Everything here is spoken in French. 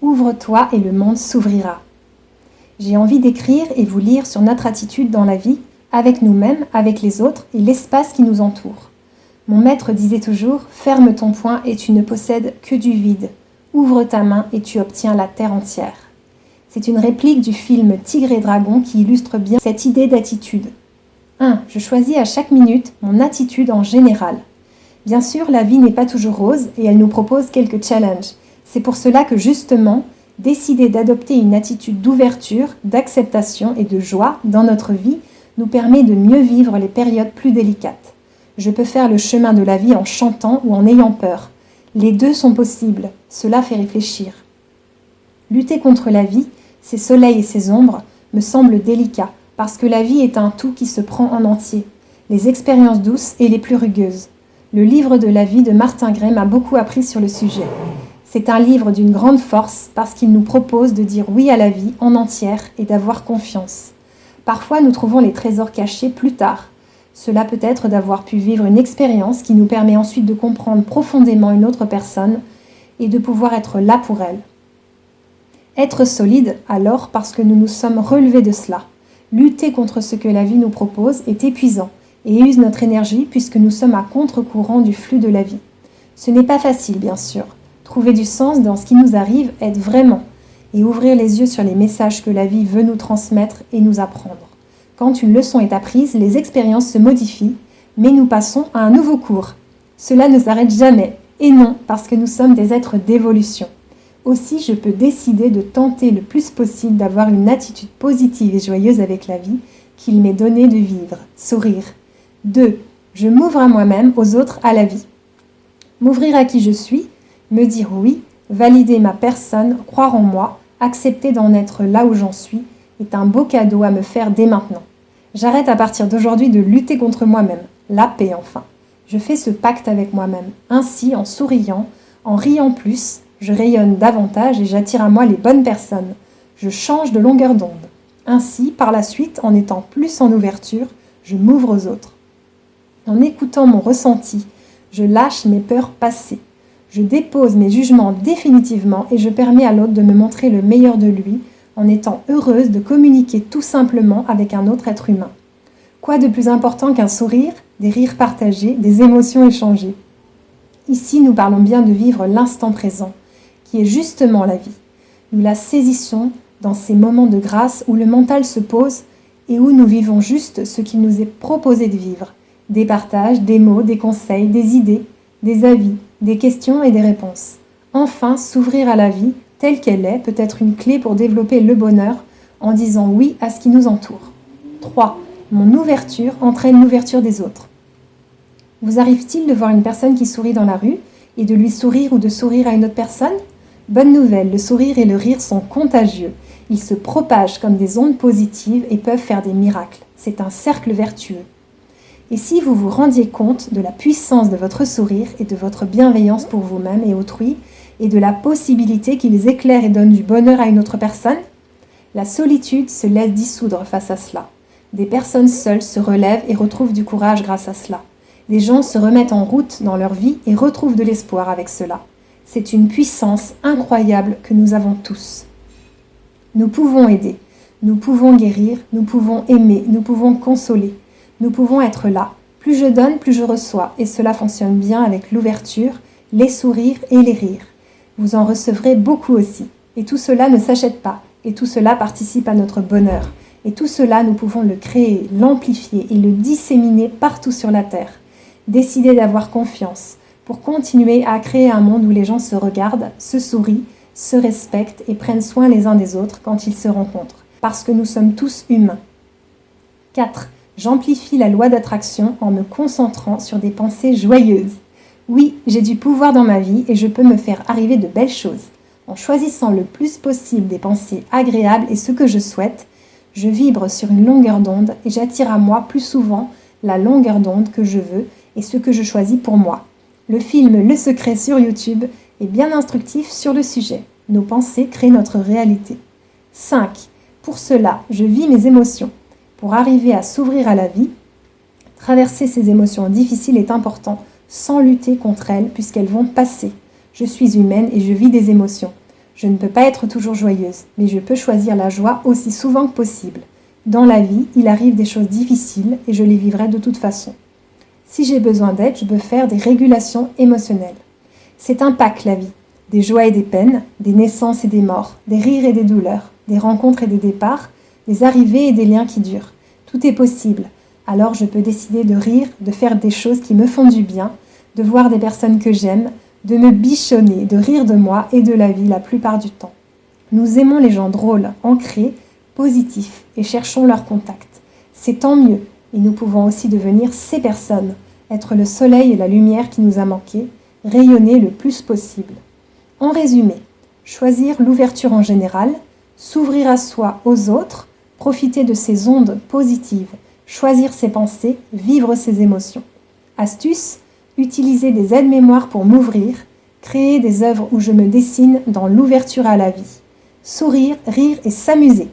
Ouvre-toi et le monde s'ouvrira. J'ai envie d'écrire et vous lire sur notre attitude dans la vie, avec nous-mêmes, avec les autres et l'espace qui nous entoure. Mon maître disait toujours « Ferme ton poing et tu ne possèdes que du vide. Ouvre ta main et tu obtiens la terre entière. » C'est une réplique du film Tigre et Dragon qui illustre bien cette idée d'attitude. 1. Je choisis à chaque minute mon attitude en général. Bien sûr, la vie n'est pas toujours rose et elle nous propose quelques challenges. C'est pour cela que justement, décider d'adopter une attitude d'ouverture, d'acceptation et de joie dans notre vie nous permet de mieux vivre les périodes plus délicates. Je peux faire le chemin de la vie en chantant ou en ayant peur. Les deux sont possibles, cela fait réfléchir. Lutter contre la vie, ses soleils et ses ombres, me semble délicat, parce que la vie est un tout qui se prend en entier, les expériences douces et les plus rugueuses. Le livre de la vie de Martin Gray m'a beaucoup appris sur le sujet. C'est un livre d'une grande force parce qu'il nous propose de dire oui à la vie en entière et d'avoir confiance. Parfois, nous trouvons les trésors cachés plus tard. Cela peut être d'avoir pu vivre une expérience qui nous permet ensuite de comprendre profondément une autre personne et de pouvoir être là pour elle. Être solide, alors, parce que nous nous sommes relevés de cela. Lutter contre ce que la vie nous propose est épuisant et use notre énergie puisque nous sommes à contre-courant du flux de la vie. Ce n'est pas facile, bien sûr. Trouver du sens dans ce qui nous arrive aide vraiment et ouvrir les yeux sur les messages que la vie veut nous transmettre et nous apprendre. Quand une leçon est apprise, les expériences se modifient, mais nous passons à un nouveau cours. Cela ne s'arrête jamais, et non, parce que nous sommes des êtres d'évolution. Aussi, je peux décider de tenter le plus possible d'avoir une attitude positive et joyeuse avec la vie qu'il m'est donné de vivre, sourire. 2. Je m'ouvre à moi-même, aux autres, à la vie. M'ouvrir à qui je suis, me dire oui, valider ma personne, croire en moi, accepter d'en être là où j'en suis, est un beau cadeau à me faire dès maintenant. J'arrête à partir d'aujourd'hui de lutter contre moi-même, la paix enfin. Je fais ce pacte avec moi-même. Ainsi, en souriant, en riant plus, je rayonne davantage et j'attire à moi les bonnes personnes. Je change de longueur d'onde. Ainsi, par la suite, en étant plus en ouverture, je m'ouvre aux autres. En écoutant mon ressenti, je lâche mes peurs passées. Je dépose mes jugements définitivement et je permets à l'autre de me montrer le meilleur de lui en étant heureuse de communiquer tout simplement avec un autre être humain. Quoi de plus important qu'un sourire, des rires partagés, des émotions échangées? Ici, nous parlons bien de vivre l'instant présent, qui est justement la vie. Nous la saisissons dans ces moments de grâce où le mental se pose et où nous vivons juste ce qu'il nous est proposé de vivre. Des partages, des mots, des conseils, des idées, des avis, des questions et des réponses. Enfin, s'ouvrir à la vie, telle qu'elle est, peut être une clé pour développer le bonheur en disant oui à ce qui nous entoure. 3. Mon ouverture entraîne l'ouverture des autres. Vous arrive-t-il de voir une personne qui sourit dans la rue et de lui sourire ou de sourire à une autre personne? Bonne nouvelle, le sourire et le rire sont contagieux. Ils se propagent comme des ondes positives et peuvent faire des miracles. C'est un cercle vertueux. Et si vous vous rendiez compte de la puissance de votre sourire et de votre bienveillance pour vous-même et autrui, et de la possibilité qu'ils éclairent et donnent du bonheur à une autre personne? La solitude se laisse dissoudre face à cela. Des personnes seules se relèvent et retrouvent du courage grâce à cela. Des gens se remettent en route dans leur vie et retrouvent de l'espoir avec cela. C'est une puissance incroyable que nous avons tous. Nous pouvons aider, nous pouvons guérir, nous pouvons aimer, nous pouvons consoler. Nous pouvons être là. Plus je donne, plus je reçois. Et cela fonctionne bien avec l'ouverture, les sourires et les rires. Vous en recevrez beaucoup aussi. Et tout cela ne s'achète pas. Et tout cela participe à notre bonheur. Et tout cela, nous pouvons le créer, l'amplifier et le disséminer partout sur la Terre. Décidez d'avoir confiance pour continuer à créer un monde où les gens se regardent, se sourient, se respectent et prennent soin les uns des autres quand ils se rencontrent. Parce que nous sommes tous humains. 4. J'amplifie la loi d'attraction en me concentrant sur des pensées joyeuses. Oui, j'ai du pouvoir dans ma vie et je peux me faire arriver de belles choses. En choisissant le plus possible des pensées agréables et ce que je souhaite, je vibre sur une longueur d'onde et j'attire à moi plus souvent la longueur d'onde que je veux et ce que je choisis pour moi. Le film Le Secret sur YouTube est bien instructif sur le sujet. Nos pensées créent notre réalité. 5. Pour cela, je vis mes émotions. Pour arriver à s'ouvrir à la vie, traverser ces émotions difficiles est important, sans lutter contre elles puisqu'elles vont passer. Je suis humaine et je vis des émotions. Je ne peux pas être toujours joyeuse, mais je peux choisir la joie aussi souvent que possible. Dans la vie, il arrive des choses difficiles et je les vivrai de toute façon. Si j'ai besoin d'aide, je peux faire des régulations émotionnelles. C'est un pack la vie, des joies et des peines, des naissances et des morts, des rires et des douleurs, des rencontres et des départs, des arrivées et des liens qui durent. Tout est possible. Alors je peux décider de rire, de faire des choses qui me font du bien, de voir des personnes que j'aime, de me bichonner, de rire de moi et de la vie la plupart du temps. Nous aimons les gens drôles, ancrés, positifs et cherchons leur contact. C'est tant mieux et nous pouvons aussi devenir ces personnes, être le soleil et la lumière qui nous a manqué, rayonner le plus possible. En résumé, choisir l'ouverture en général, s'ouvrir à soi, aux autres, profiter de ces ondes positives, choisir ses pensées, vivre ses émotions. Astuce, utiliser des aides-mémoires pour m'ouvrir, créer des œuvres où je me dessine dans l'ouverture à la vie. Sourire, rire et s'amuser.